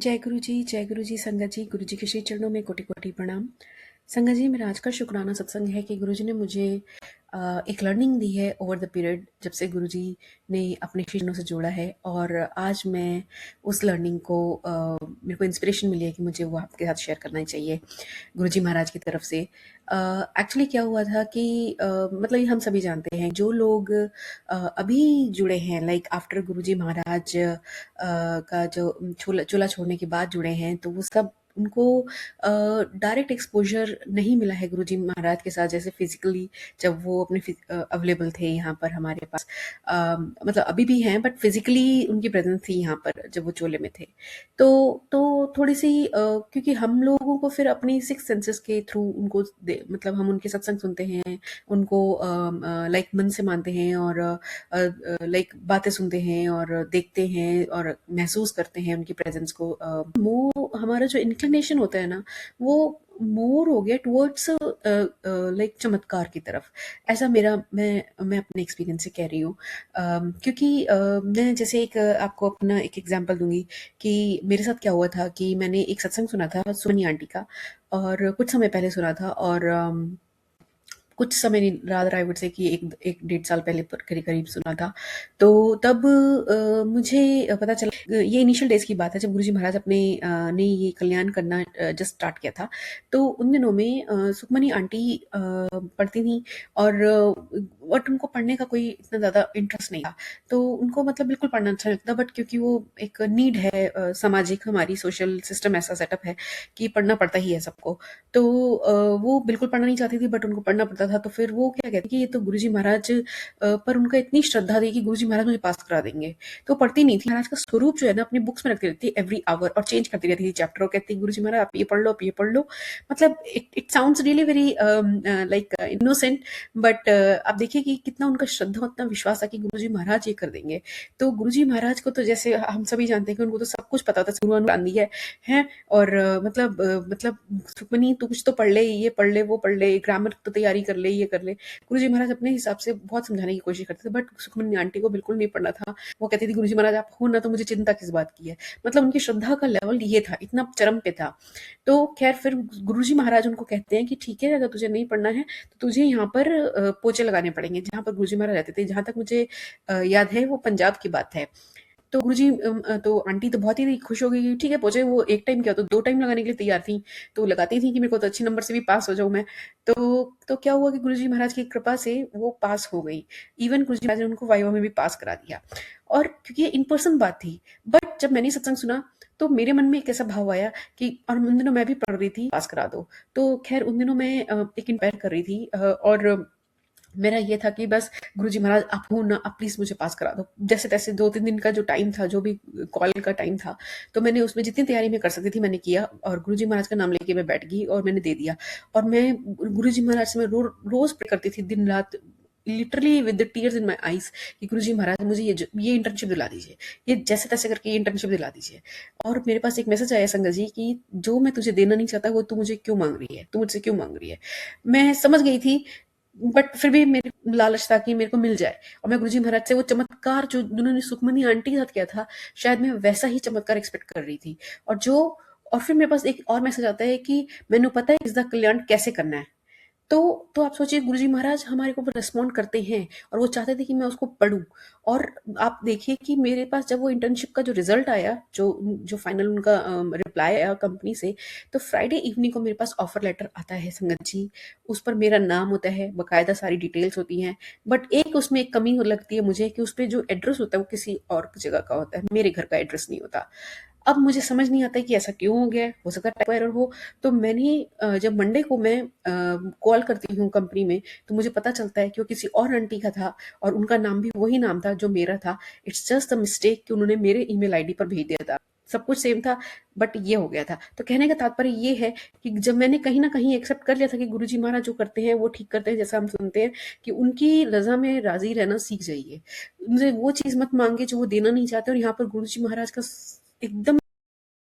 जय गुरु जी संगत जी। गुरु जी के श्री चरणों में कोटि कोटि प्रणाम। संगत जी, मेरा आज का शुक्राना सत्संग है कि गुरु जी ने मुझे एक लर्निंग दी है ओवर द पीरियड जब से गुरु जी ने अपने शिष्यों से जोड़ा है, और आज मैं उस लर्निंग को मेरे को इंस्पिरेशन मिली है कि मुझे वो आपके साथ शेयर करना ही चाहिए गुरु जी महाराज की तरफ से। एक्चुअली क्या हुआ था कि मतलब ये हम सभी जानते हैं, जो लोग अभी जुड़े हैं, लाइक आफ्टर गुरु जी महाराज का जो चूल्हा छोड़ने के बाद जुड़े हैं, तो वो सब उनको डायरेक्ट एक्सपोजर नहीं मिला है गुरुजी महाराज के साथ, जैसे फिजिकली जब वो अपने अवेलेबल थे यहाँ पर हमारे पास। मतलब अभी भी हैं, बट फिजिकली उनकी प्रेजेंस थी यहाँ पर जब वो चोले में थे। तो थोड़ी सी क्योंकि हम लोगों को फिर अपनी सिक्स सेंसेस के थ्रू उनको मतलब हम उनके सत्संग सुनते हैं, उनको लाइक मन से मानते हैं, और लाइक बातें सुनते हैं और देखते हैं और महसूस करते हैं उनकी प्रेजेंस को। वो हमारा जो इंक्लिनेशन होता है ना, वो मोर हो गया टुवर्ड्स लाइक चमत्कार की तरफ। ऐसा मेरा मैं अपने एक्सपीरियंस से कह रही हूँ। क्योंकि मैं जैसे एक आपको अपना एक एग्जांपल दूंगी कि मेरे साथ क्या हुआ था कि मैंने एक सत्संग सुना था सुमनी आंटी का, और कुछ समय पहले सुना था, और कुछ समय नहीं, रादर आई वुड से कि एक एक डेढ़ साल पहले करीब करीब सुना था। तो तब मुझे पता चला, ये इनिशियल डेज की बात है जब गुरुजी महाराज अपने ने ये कल्याण करना जस्ट स्टार्ट किया था। तो उन दिनों में सुखमनी आंटी पढ़ती थी, और बट उनको पढ़ने का कोई इतना ज़्यादा इंटरेस्ट नहीं था। तो उनको मतलब बिल्कुल पढ़ना अच्छा नहीं लगता, बट क्योंकि वो एक नीड है, सामाजिक हमारी सोशल सिस्टम ऐसा सेटअप है कि पढ़ना पड़ता ही है सबको। तो वो बिल्कुल पढ़ना नहीं चाहती थी, बट उनको पढ़ना पड़ता था। तो फिर वो क्या कहती कि ये तो गुरुजी महाराज पर उनका इतनी श्रद्धा थी कि गुरुजी महाराज मुझे पास करा देंगे। तो पढ़ती नहीं थी। महाराज का स्वरूप जो है ना, अपनी बुक्स में रखती रहती थी एवरी आवर, और चेंज करती रहती थी चैप्टर, और कहती गुरुजी महाराज आप ये पढ़ लो, आप ये पढ़ लो। मतलब it it sounds really very like innocent, but आप देखिए कि कितना उनका श्रद्धा, उतना विश्वास था कि गुरुजी महाराज ये कर देंगे। तो गुरुजी महाराज को तो जैसे हम सभी जानते हैं कि उनको तो सब कुछ पता था, गुरु गांधी है। और मतलब सुखमनी तू कुछ तो पढ़ ले, ये पढ़ ले, वो पढ़ ले, ग्रामर तो तैयारी कर ले, ये कर ले। गुरुजी महाराज अपने हिसाब से बहुत समझाने की कोशिश करते थे, बट सुखमनी आंटी को बिल्कुल नहीं पढ़ना था। वो कहती थी गुरुजी महाराज आप हो ना, तो मुझे चिंता किस बात की है। मतलब उनकी श्रद्धा का लेवल ये था, इतना चरम पे था। तो खैर फिर गुरुजी महाराज उनको कहते हैं कि ठीक है, अगर तुझे नहीं पढ़ना है तो तुझे यहाँ पर पोचे लगाने पड़ेंगे, जहाँ पर गुरुजी महाराज रहते थे। जहाँ तक मुझे याद है वो पंजाब की बात है। तो गुरुजी तो आंटी तो बहुत ही खुश हो गई। ठीक है, पहुंचे वो एक टाइम क्या तो दो टाइम लगाने के लिए तैयार थी। तो लगाती थी कि मेरे को तो अच्छे नंबर से भी पास हो जाऊं मैं। तो क्या हुआ कि गुरुजी महाराज की कृपा से वो पास हो गई। इवन गुरुजी महाराज ने उनको वाइवा में भी पास करा दिया। और क्योंकि ये इन पर्सन बात थी, बट जब मैंने सत्संग सुना तो मेरे मन में एक ऐसा भाव आया कि, और उन दिनों मैं भी पढ़ रही थी पास करा दो। तो खैर उन दिनों मैं एक इंक्वायर कर रही थी, और मेरा ये था कि बस गुरुजी महाराज आप हो ना, आप प्लीज मुझे पास करा दो। जैसे तैसे 2-3 दिन का जो टाइम था, जो भी कॉल का टाइम था, तो मैंने उसमें जितनी तैयारी मैं कर सकती थी मैंने किया, और गुरुजी महाराज का नाम लेके मैं बैठ गई और मैंने दे दिया। और मैं गुरुजी महाराज से मैं रोज प्रे करती थी, दिन रात, literally with the tears in my eyes, कि गुरुजी महाराज मुझे ये इंटर्नशिप दिला दीजिए, ये जैसे तैसे करके ये इंटर्नशिप दिला दीजिए। और मेरे पास एक मैसेज आया संगत जी कि जो मैं तुझे देना नहीं चाहता वो तू मुझे क्यों मांग रही है, तू मुझसे क्यों मांग रही है। मैं समझ गई थी, बट फिर भी मेरी लालच था कि मेरे को मिल जाए। और मैं गुरुजी महाराज से वो चमत्कार जो उन्होंने सुखमनी आंटी के साथ किया था, शायद मैं वैसा ही चमत्कार एक्सपेक्ट कर रही थी। और फिर मेरे पास एक और मैसेज आता है कि मैंने पता है इसका कल्याण कैसे करना है। तो आप सोचिए, गुरुजी महाराज हमारे को रिस्पॉन्ड करते हैं, और वो चाहते थे कि मैं उसको पढ़ूं। और आप देखिए कि मेरे पास जब वो इंटर्नशिप का जो रिजल्ट आया, जो जो फाइनल उनका रिप्लाई आया कंपनी से, तो फ्राइडे इवनिंग को मेरे पास ऑफर लेटर आता है संगत जी। उस पर मेरा नाम होता है, बकायदा सारी डिटेल्स होती हैं। बट एक उसमें एक कमी लगती है मुझे कि उस पर जो एड्रेस होता है वो किसी और जगह का होता है, मेरे घर का एड्रेस नहीं होता। अब मुझे समझ नहीं आता है कि ऐसा क्यों हो गया है, हो सकता है टाइप एरर हो। तो मैंने जब मंडे को मैं कॉल करती हूँ कंपनी में, तो मुझे पता चलता है कि वो किसी और आंटी का था, और उनका नाम भी वही नाम था जो मेरा था। इट्स जस्ट द मिस्टेक कि उन्होंने मेरे ईमेल आईडी पर भेज दिया था। सब कुछ सेम था, बट ये हो गया था। तो कहने का तात्पर्य ये है कि जब मैंने कहीं ना कहीं एक्सेप्ट कर लिया था कि गुरुजी महाराज जो करते हैं वो ठीक करते हैं, जैसा हम सुनते हैं कि उनकी रजा में राजी रहना सीख जाइए, उनसे वो चीज मत मांगे जो वो देना नहीं चाहते। और यहाँ पर गुरुजी महाराज का एकदम